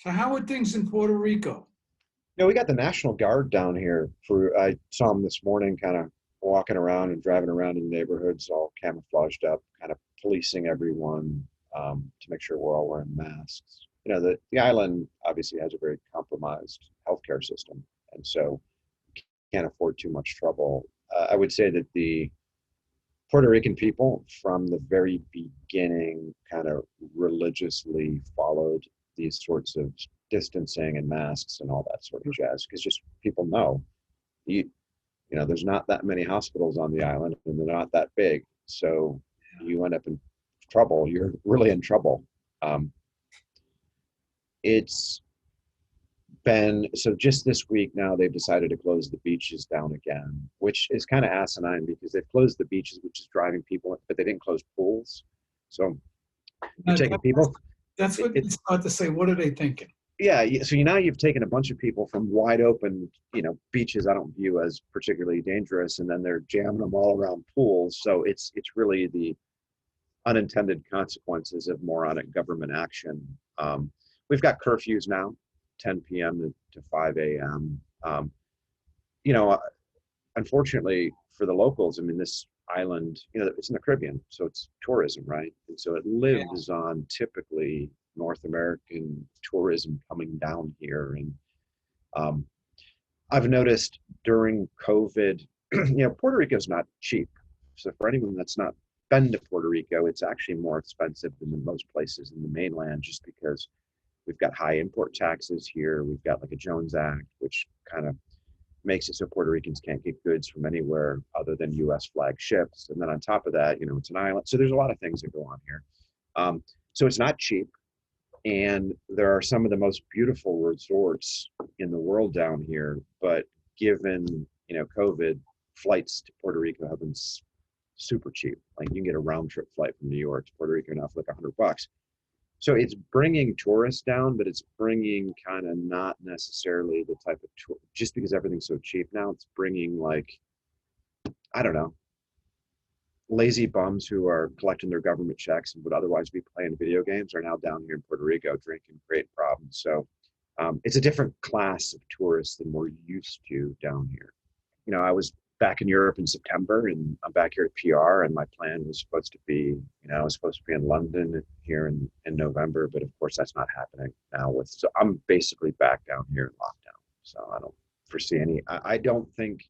So how are things in Puerto Rico? We got the National Guard down here I saw them this morning kind of walking around and driving around in neighborhoods all camouflaged up, kind of policing everyone to make sure we're all wearing masks. The island obviously has a very compromised healthcare system, and so can't afford too much trouble. I would say that the Puerto Rican people from the very beginning kind of religiously followed these sorts of distancing and masks and all that sort of jazz because just people know you there's not that many hospitals on the island and they're not that big, so you end up in trouble. You're really in trouble. um, it's been so just this week now they've decided to close the beaches down again, which is kind of asinine because they've closed the beaches, which is driving people, but they didn't close pools. So you're Now, taking people. that's what It's it's hard to say. What are they thinking? Yeah, so now you've taken a bunch of people from wide open, beaches I don't view as particularly dangerous, and then they're jamming them all around pools. So it's really the unintended consequences of moronic government action. We've got curfews now, 10 p.m. to 5 a.m. You know, Unfortunately for the locals, I mean, this island, it's in the Caribbean, so it's tourism, right? And so it Yeah. lives on typically North American tourism coming down here. And um, I've noticed during COVID, Puerto Rico is not cheap. So for anyone that's not been to Puerto Rico, it's actually more expensive than most places in the mainland just because we've got high import taxes here. We've got like a Jones Act, which kind of makes it so Puerto Ricans can't get goods from anywhere other than U.S. flag ships. And then on top of that, it's an island. So there's a lot of things that go on here. So it's not cheap. And there are some of the most beautiful resorts in the world down here. But given, COVID, flights to Puerto Rico have been super cheap. Like you can get a round trip flight from New York to Puerto Rico now for like $100. So it's bringing tourists down, but it's bringing kind of not necessarily the type of tour, just because everything's so cheap now, it's bringing like, I don't know, lazy bums who are collecting their government checks and would otherwise be playing video games are now down here in Puerto Rico drinking, creating problems. So it's a different class of tourists than we're used to down here. I was back in Europe in September, and I'm back here at PR, and my plan was supposed to be, I was supposed to be in London here in November, but of course that's not happening now. So I'm basically back down here in lockdown. So I don't foresee any. I don't think,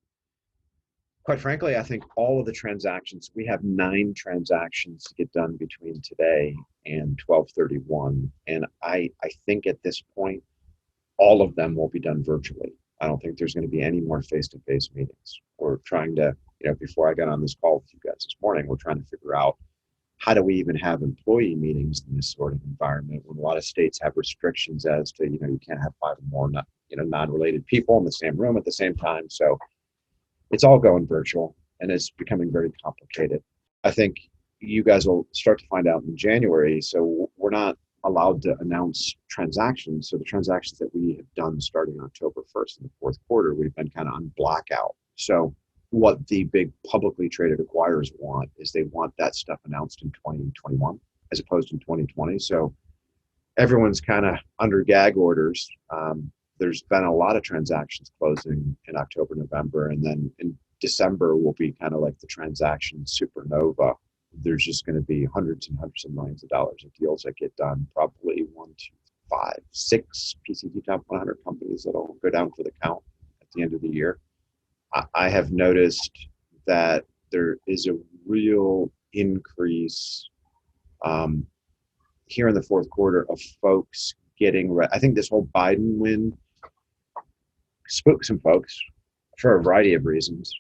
quite frankly, I think all of the transactions, we have 9 transactions to get done between today and 12/31, and I think at this point all of them will be done virtually. I don't think there's going to be any more face-to-face meetings. We're trying to, before I got on this call with you guys this morning, we're trying to figure out how do we even have employee meetings in this sort of environment when a lot of states have restrictions as to, you can't have 5 or more non-related people in the same room at the same time. So it's all going virtual and it's becoming very complicated. I think you guys will start to find out in January. So we're not allowed to announce transactions. So the transactions that we have done starting October 1st in the fourth quarter, we've been kind of on blackout. So what the big publicly traded acquirers want is they want that stuff announced in 2021 as opposed to 2020. So everyone's kind of under gag orders. There's been a lot of transactions closing in October, November, and then in December will be kind of like the transaction supernova. There's just going to be hundreds and hundreds of millions of dollars of deals that get done, probably 1, 2, 5, 6 PCT top 100 companies that'll go down for the count at the end of the year. I have noticed that there is a real increase here in the fourth quarter of folks getting ready. I think this whole Biden win spooked some folks for a variety of reasons.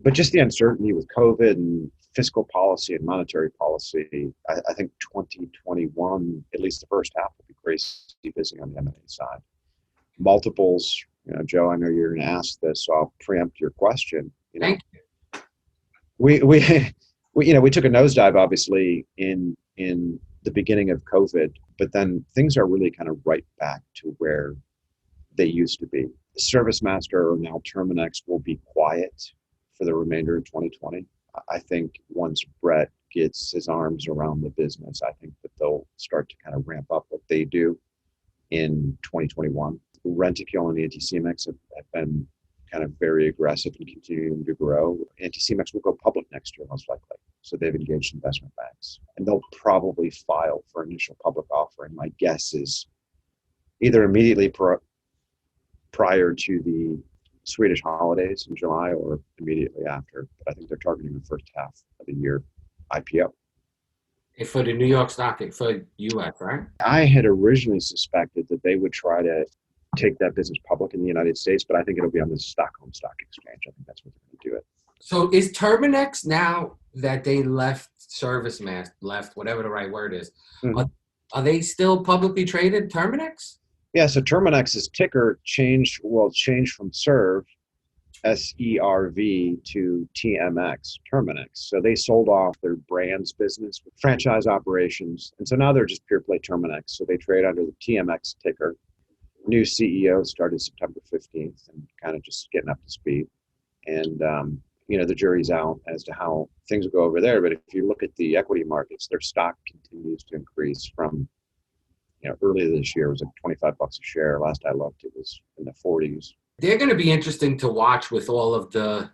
But just the uncertainty with COVID and fiscal policy and monetary policy, I think 2021, at least the first half, will be crazy busy on the M&A side. Multiples, Joe, I know you're going to ask this, so I'll preempt your question. Thank you. We took a nosedive, obviously, in the beginning of COVID, but then things are really kind of right back to where they used to be. ServiceMaster, or now Terminex, will be quiet for the remainder of 2020. I think once Brett gets his arms around the business, I think that they'll start to kind of ramp up what they do. in 2021. Rentokil and Anticimex have been kind of very aggressive and continuing to grow. Anticimex will go public next year, most likely. So they've engaged investment banks, and they'll probably file for initial public offering. My guess is either immediately prior to the Swedish holidays in July or immediately after. But I think they're targeting the first half of the year IPO. For the New York stock, for US, right? I had originally suspected that they would try to take that business public in the United States, but I think it'll be on the Stockholm Stock Exchange. I think that's what they're going to do it. So is Terminex, now that they left ServiceMaster, whatever the right word is, are they still publicly traded, Terminex? Yeah, so Terminex's ticker changed from SERV, SERV, to TMX, Terminex. So they sold off their brands business with franchise operations. And so now they're just pure play Terminex. So they trade under the TMX ticker. New CEO started September 15th and kind of just getting up to speed. And, the jury's out as to how things will go over there. But if you look at the equity markets, their stock continues to increase from, earlier this year, it was like $25 a share. Last I looked, it was in the 40s. They're going to be interesting to watch with all of the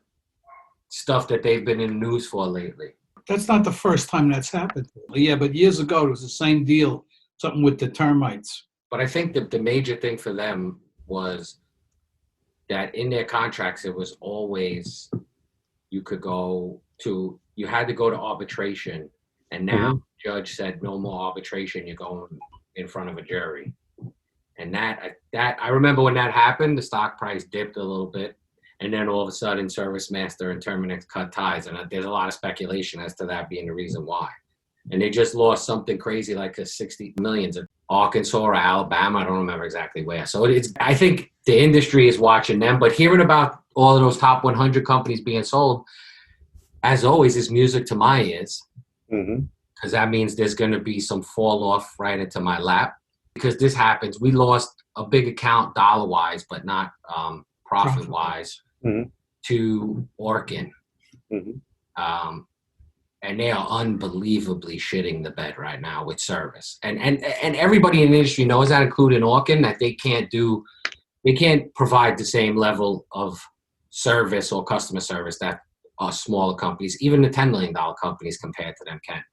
stuff that they've been in the news for lately. That's not the first time that's happened. Yeah, but years ago, it was the same deal, something with the termites. But I think that the major thing for them was that in their contracts, it was always you had to go to arbitration. And now the judge said no more arbitration. You're going in front of a jury. And that I remember when that happened, the stock price dipped a little bit. And then all of a sudden, ServiceMaster and Terminex cut ties. And there's a lot of speculation as to that being the reason why. And they just lost something crazy like $60 million to Arkansas or Alabama. I don't remember exactly where. So I think the industry is watching them. But hearing about all of those top 100 companies being sold, as always, is music to my ears. Because that means there's going to be some fall off right into my lap. Because this happens. We lost a big account dollar-wise, but not profit-wise, to Orkin. And they are unbelievably shitting the bed right now with service. And everybody in the industry knows that, including Orkin, that they can't provide the same level of service or customer service that smaller companies, even the $10 million companies compared to them can.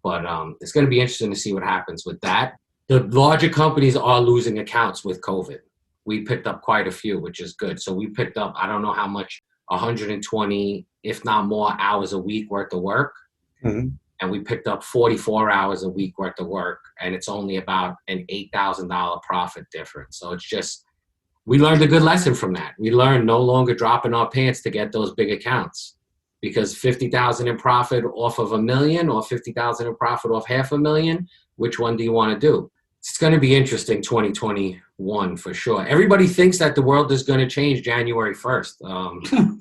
But it's going to be interesting to see what happens with that. The larger companies are losing accounts with COVID. We picked up quite a few, which is good. So we picked up, I don't know how much, 120, if not more, hours a week worth of work. And we picked up 44 hours a week worth of work. And it's only about an $8,000 profit difference. So it's just, we learned a good lesson from that. We learned no longer dropping our pants to get those big accounts. Because 50,000 in profit off of $1 million or 50,000 in profit off $500,000, which one do you want to do? It's going to be interesting 2021 for sure. Everybody thinks that the world is going to change January 1st.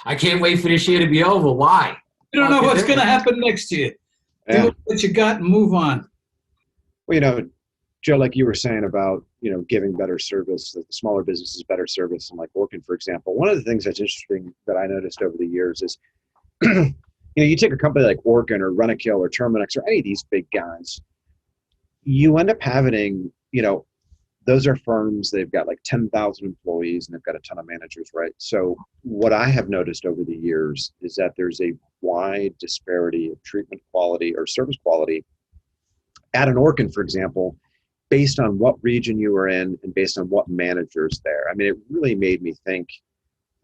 I can't wait for this year to be over. Why? You don't know what's going to happen next year. Do what you got and move on. Well, Joe, like you were saying about, giving better service, the smaller businesses better service, and like Orkin, for example. One of the things that's interesting that I noticed over the years is, you take a company like Orkin or Rentokil or Terminex or any of these big guys, you end up having, those are firms, they've got like 10,000 employees and they've got a ton of managers, right? So what I have noticed over the years is that there's a wide disparity of treatment quality or service quality at an Orkin, for example, based on what region you were in and based on what managers there. I mean, it really made me think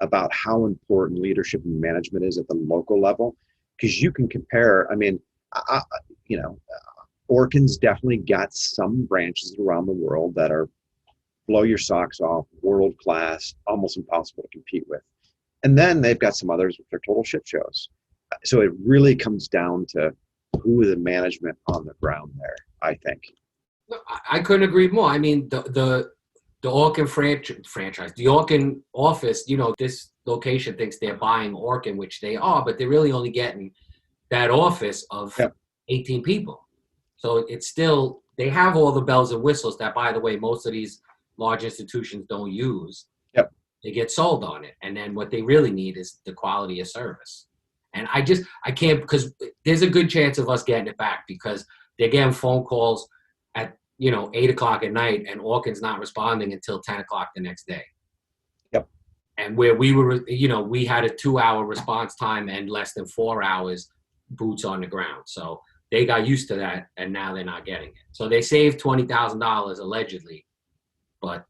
about how important leadership and management is at the local level, because you can compare, Orkin's definitely got some branches around the world that are blow your socks off, world-class, almost impossible to compete with. And then they've got some others which are total shit shows. So it really comes down to who is the management on the ground there, I think. I couldn't agree more. I mean, the Orkin franchise, the Orkin office, this location thinks they're buying Orkin, which they are, but they're really only getting that office of 18 people. So it's still, they have all the bells and whistles that, by the way, most of these large institutions don't use. They get sold on it. And then what they really need is the quality of service. And I can't, because there's a good chance of us getting it back, because they're getting phone calls at 8 o'clock at night, and Orkin's not responding until 10 o'clock the next day. Yep. And where we were, we had a 2-hour response time and less than 4 hours boots on the ground. So they got used to that, and now they're not getting it. So they saved $20,000 allegedly, but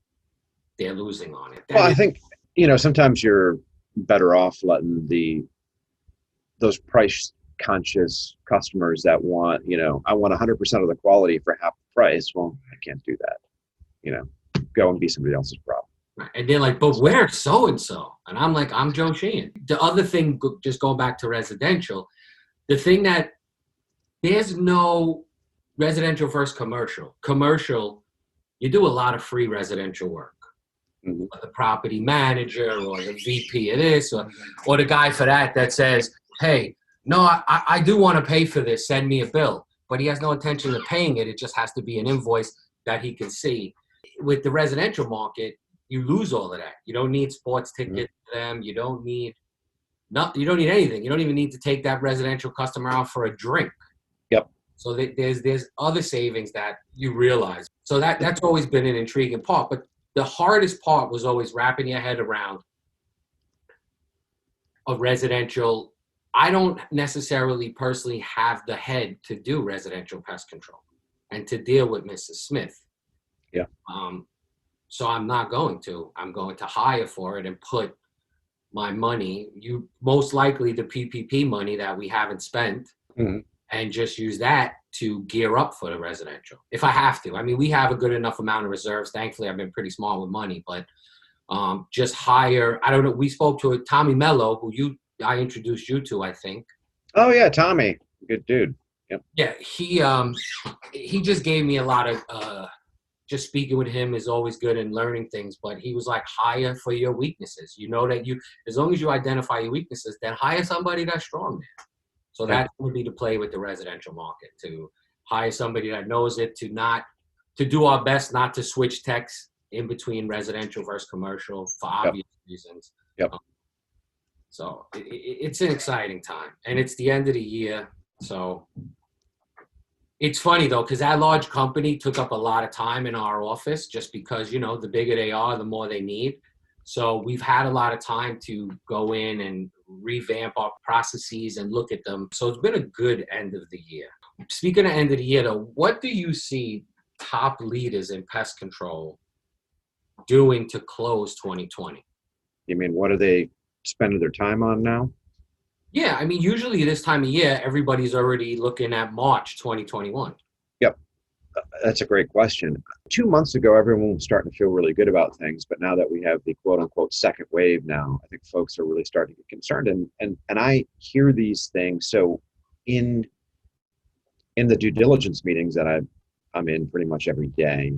they're losing on it. Well, I think, sometimes you're better off letting those price conscious customers that want, I want 100% of the quality for half the price. Well, I can't do that. Go and be somebody else's problem. And they're like, but where's so-and-so? And I'm like, I'm Joe Sheehan. The other thing, just going back to residential, the thing that there's no residential versus commercial. Commercial, you do a lot of free residential work. Mm-hmm. The property manager or the VP of this or the guy for that says, hey, no, I do want to pay for this. Send me a bill. But he has no intention of paying it. It just has to be an invoice that he can see. With the residential market, you lose all of that. You don't need sports tickets for them. You don't need anything. You don't even need to take that residential customer out for a drink. Yep. So there's other savings that you realize. So that's always been an intriguing part. But the hardest part was always wrapping your head around a residential. I don't necessarily personally have the head to do residential pest control and to deal with Mrs. Smith. Yeah. So I'm not going to. I'm going to hire for it and put my money, most likely the PPP money that we haven't spent, and just use that to gear up for the residential if I have to. I mean, we have a good enough amount of reserves. Thankfully, I've been pretty smart with money, but just hire. I don't know. We spoke to Tommy Mello, who I introduced you to, I think. Oh yeah, Tommy, good dude. Yep. Yeah, he just gave me a lot of. Just speaking with him is always good and learning things, but he was like, hire for your weaknesses. That as long as you identify your weaknesses, then hire somebody that's strong there. So that would be to play with the residential market, to hire somebody that knows it, to do our best not to switch techs in between residential versus commercial for obvious reasons. Yep. So it's an exciting time, and it's the end of the year. So it's funny though, because that large company took up a lot of time in our office just because, the bigger they are, the more they need. So we've had a lot of time to go in and revamp our processes and look at them. So it's been a good end of the year. Speaking of end of the year though, what do you see top leaders in pest control doing to close 2020? You mean, what are they spending their time on now? Yeah, I mean, usually this time of year, everybody's already looking at March 2021. Yep. That's a great question. 2 months ago, everyone was starting to feel really good about things, but now that we have the quote unquote second wave now, I think folks are really starting to get concerned. And I hear these things. So in the due diligence meetings that I'm in pretty much every day,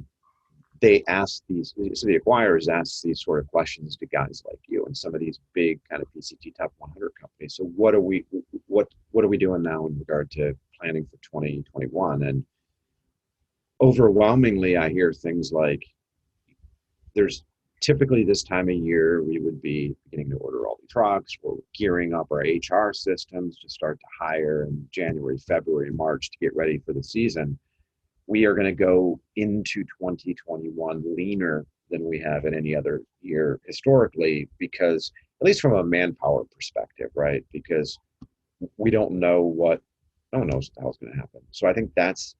they ask so the acquirers ask these sort of questions to guys like you and some of these big kind of PCT top 100 companies. So what are we doing now in regard to planning for 2021? And overwhelmingly, I hear things like there's typically this time of year, we would be beginning to order all the trucks. We're gearing up our HR systems to start to hire in January, February, and March to get ready for the season. We are going to go into 2021 leaner than we have in any other year historically, because at least from a manpower perspective, right? Because we don't know no one knows what the hell's going to happen. So I think that's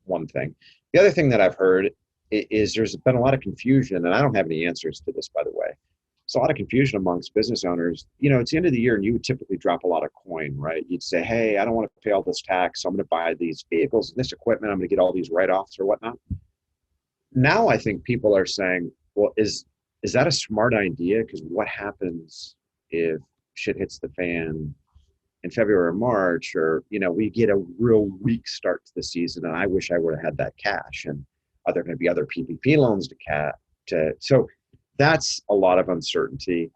one thing. The other thing that I've heard is there's been a lot of confusion, and I don't have any answers to this, by the way. There's a lot of confusion amongst business owners. It's the end of the year and you would typically drop a lot of coin, right? You'd say, hey, I don't want to pay all this tax. So I'm going to buy these vehicles and this equipment. I'm going to get all these write-offs or whatnot. Now I think people are saying, well, is that a smart idea? Because what happens if shit hits the fan in February or March, or, we get a real weak start to the season and I wish I would have had that cash. And are there going to be other PPP loans so that's a lot of uncertainty.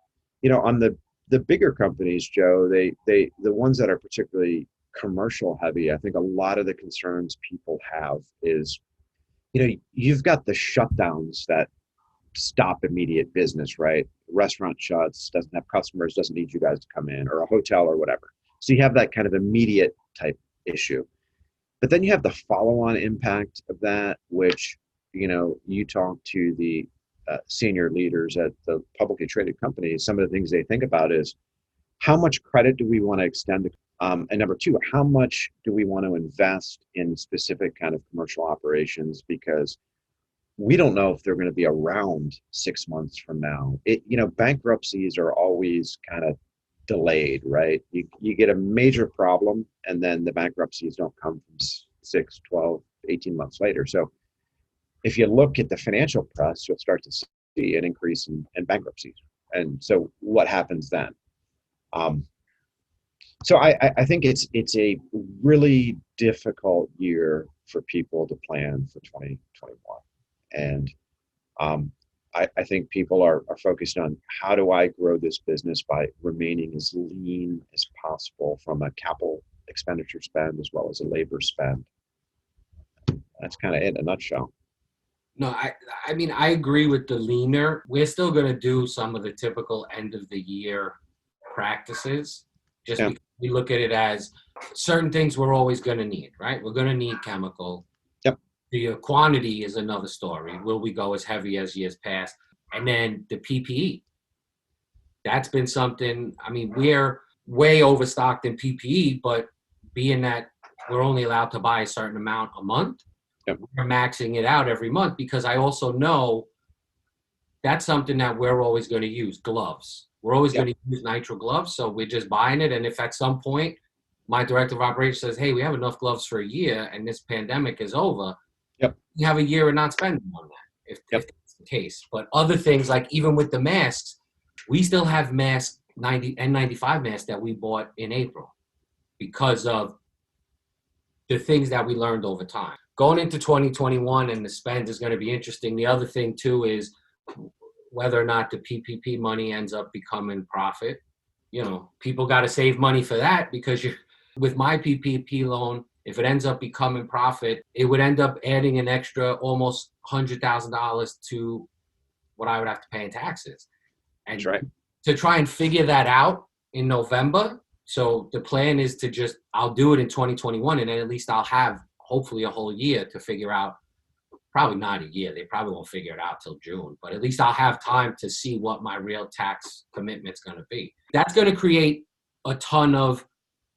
On the bigger companies, Joe, the ones that are particularly commercial heavy, I think a lot of the concerns people have is, you've got the shutdowns that stop immediate business, right? Restaurant shuts, doesn't have customers, doesn't need you guys to come in, or a hotel or whatever. So you have that kind of immediate type issue. But then you have the follow-on impact of that, which, you talk to the senior leaders at the publicly traded companies, some of the things they think about is how much credit do we want to extend? And number two, how much do we want to invest in specific kind of commercial operations? Because we don't know if they're going to be around 6 months from now. Bankruptcies are always kind of delayed, right? You get a major problem and then the bankruptcies don't come from 6, 12, 18 months later. So if you look at the financial press, you'll start to see an increase in bankruptcies. And so what happens then? So I think it's a really difficult year for people to plan for 2021. And I think people are focused on how do I grow this business by remaining as lean as possible from a capital expenditure spend as well as a labor spend. That's kind of it in a nutshell. No, I mean, I agree with the leaner. We're still going to do some of the typical end of the year practices, just because we look at it as certain things we're always going to need, right? We're going to need chemical. Yep. The quantity is another story. Will we go as heavy as years past? And then the PPE. That's been something, I mean, we're way overstocked in PPE, but being that we're only allowed to buy a certain amount a month, we're maxing it out every month because I also know that's something that we're always going to use, gloves. We're always going to use nitrile gloves, so we're just buying it. And if at some point my director of operations says, hey, we have enough gloves for a year and this pandemic is over, you have a year of not spending on that, if that's the case. But other things, like even with the masks, we still have masks, N95 masks that we bought in April because of the things that we learned over time. Going into 2021 and the spend is going to be interesting. The other thing too is whether or not the PPP money ends up becoming profit. People got to save money for that because with my PPP loan, if it ends up becoming profit, it would end up adding an extra almost $100,000 to what I would have to pay in taxes. And that's right. To try and figure that out in November. So the plan is I'll do it in 2021, and then at least I'll have hopefully a whole year to figure out, probably not a year. They probably won't figure it out till June, but at least I'll have time to see what my real tax commitment's going to be. That's going to create a ton of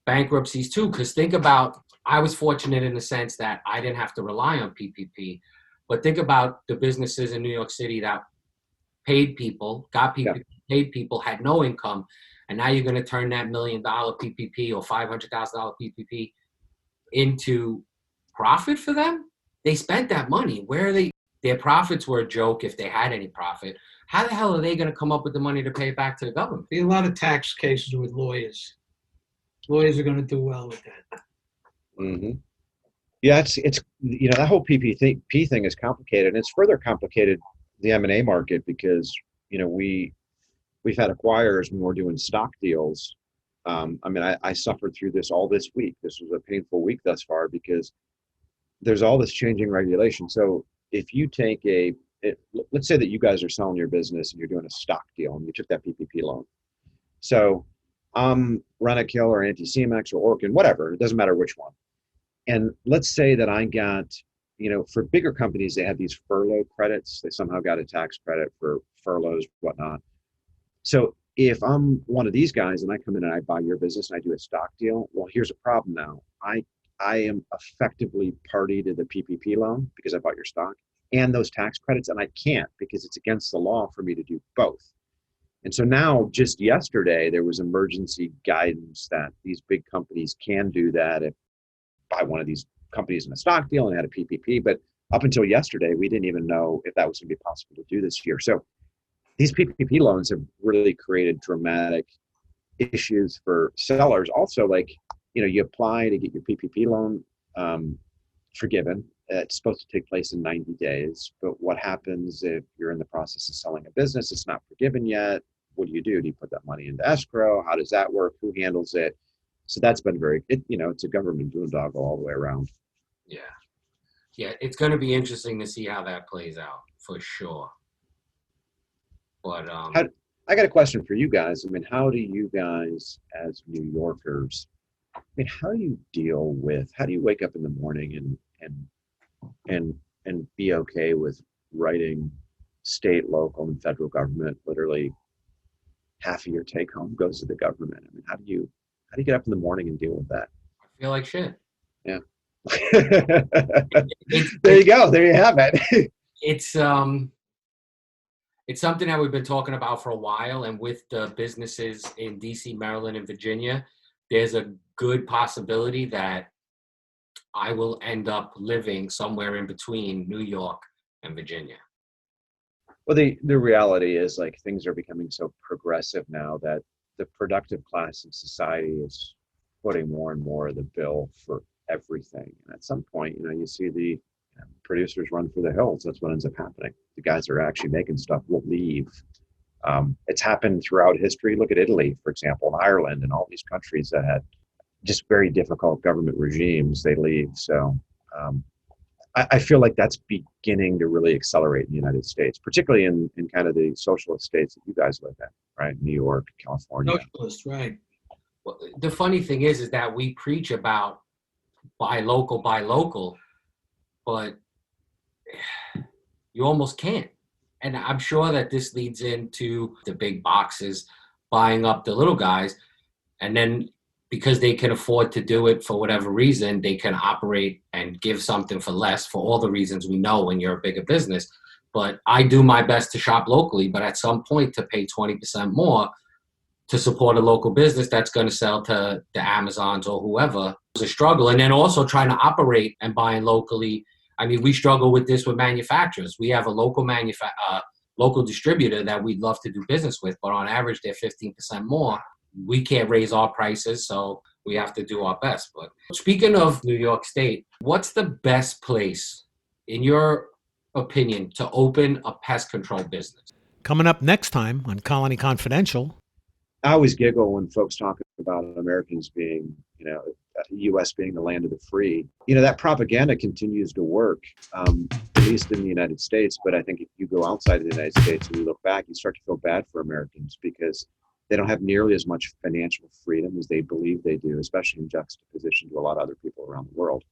bankruptcies too, because think about, I was fortunate in the sense that I didn't have to rely on PPP, but think about the businesses in New York City that paid people, paid people, had no income, and now you're going to turn that $1 million PPP or $500,000 PPP into profit for them. They spent that money. Where are they? Their profits were a joke if they had any profit. How the hell are they going to come up with the money to pay it back to the government? Be a lot of tax cases with lawyers. Lawyers are going to do well with that. Mm-hmm. Yeah, it's that whole PPP thing is complicated, and it's further complicated the M&A market because we've had acquirers when we're doing stock deals. I suffered through this all this week. This was a painful week thus far because there's all this changing regulation. So if you take let's say that you guys are selling your business and you're doing a stock deal and you took that PPP loan. So Rentokil or Anticimex or Orkin, whatever, it doesn't matter which one. And let's say that I got, for bigger companies, they have these furlough credits. They somehow got a tax credit for furloughs, whatnot. So if I'm one of these guys and I come in and I buy your business and I do a stock deal, well, here's a problem now. I am effectively party to the PPP loan because I bought your stock and those tax credits, and I can't because it's against the law for me to do both. And so now, just yesterday, there was emergency guidance that these big companies can do that if buy one of these companies in a stock deal and had a PPP. But up until yesterday, we didn't even know if that was going to be possible to do this year. So these PPP loans have really created dramatic issues for sellers. Also, you apply to get your PPP loan forgiven. It's supposed to take place in 90 days. But what happens if you're in the process of selling a business? It's not forgiven yet. What do you do? Do you put that money into escrow? How does that work? Who handles it? So that's been it's a government boondoggle all the way around. Yeah. Yeah, it's going to be interesting to see how that plays out for sure. But I got a question for you guys. How do you guys as New Yorkers I mean, how do you how do you wake up in the morning and be okay with writing state, local, and federal government? Literally half of your take home goes to the government. I mean, how do you get up in the morning and deal with that? I feel like shit. Yeah. It's, There you go. There you have it. it's something that we've been talking about for a while, and with the businesses in DC, Maryland, and Virginia, there's a good possibility that I will end up living somewhere in between New York and Virginia. Well, the reality is, like, things are becoming so progressive now that the productive class of society is putting more and more of the bill for everything. And at some point, you see the producers run for the hills. That's what ends up happening. The guys that are actually making stuff will leave. It's happened throughout history. Look at Italy, for example, and Ireland, and all these countries that had just very difficult government regimes. They leave. So I feel like that's beginning to really accelerate in the United States, particularly in kind of the socialist states that you guys live in, right? New York, California. Socialist, right. Well, the funny thing is that we preach about buy local, but you almost can't. And I'm sure that this leads into the big boxes buying up the little guys, and then because they can afford to do it for whatever reason, they can operate and give something for less for all the reasons we know when you're a bigger business. But I do my best to shop locally, but at some point to pay 20% more to support a local business that's going to sell to the Amazons or whoever is a struggle. And then also trying to operate and buying locally. I mean, we struggle with this with manufacturers. We have a local distributor that we'd love to do business with, but on average, they're 15% more. We can't raise our prices, so we have to do our best. But speaking of New York State, what's the best place, in your opinion, to open a pest control business? Coming up next time on Colony Confidential. I always giggle when folks talk about Americans being, U.S. being the land of the free. That propaganda continues to work, at least in the United States. But I think if you go outside of the United States and you look back, you start to feel bad for Americans because they don't have nearly as much financial freedom as they believe they do, especially in juxtaposition to a lot of other people around the world.